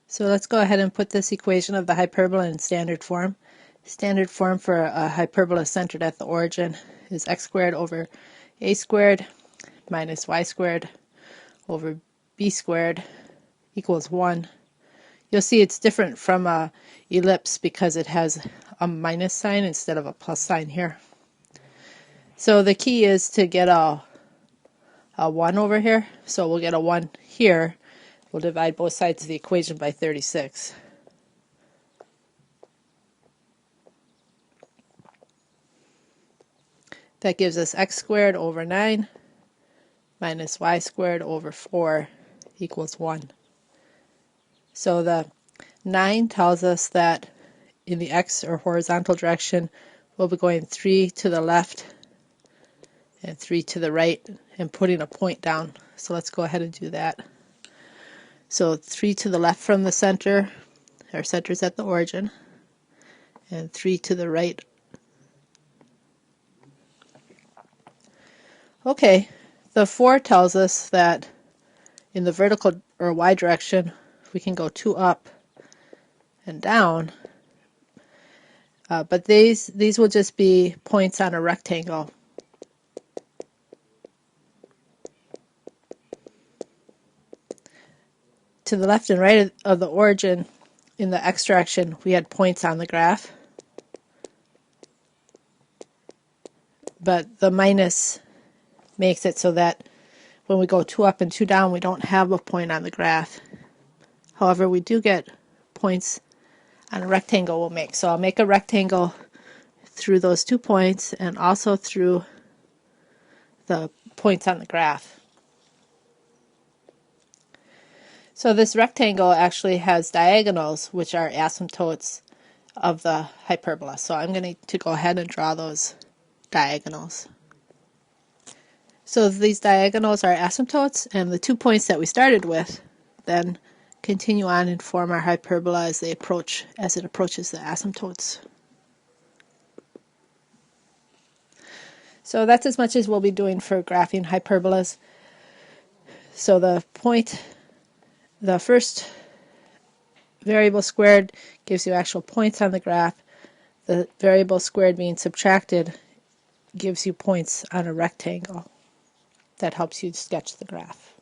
So let's go ahead and put this equation of the hyperbola in standard form. Standard form for a hyperbola centered at the origin is x squared over a squared minus y squared over b squared equals 1. You'll see it's different from a ellipse because it has a minus sign instead of a plus sign here. So the key is to get a 1 over here. So we'll get a 1 here. We'll divide both sides of the equation by 36. That gives us x squared over 9 minus y squared over 4 equals 1. So the 9 tells us that in the x or horizontal direction we'll be going 3 to the left and 3 to the right and putting a point down. So let's go ahead and do that. So 3 to the left from the center, our center's at the origin, and 3 to the right. Okay, the 4 tells us that in the vertical or y direction we can go 2 up and down, but these will just be points on a rectangle. To the left and right of the origin in the x direction we had points on the graph, but the minus makes it so that when we go 2 up and 2 down we don't have a point on the graph. However, we do get points on a rectangle we'll make. So I'll make a rectangle through those 2 points and also through the points on the graph. So this rectangle actually has diagonals which are asymptotes of the hyperbola. So I'm going to go ahead and draw those diagonals. So these diagonals are asymptotes, and the 2 points that we started with then continue on and form our hyperbola as it approaches the asymptotes. So that's as much as we'll be doing for graphing hyperbolas. So the first variable squared gives you actual points on the graph. The variable squared being subtracted gives you points on a rectangle. That helps you sketch the graph.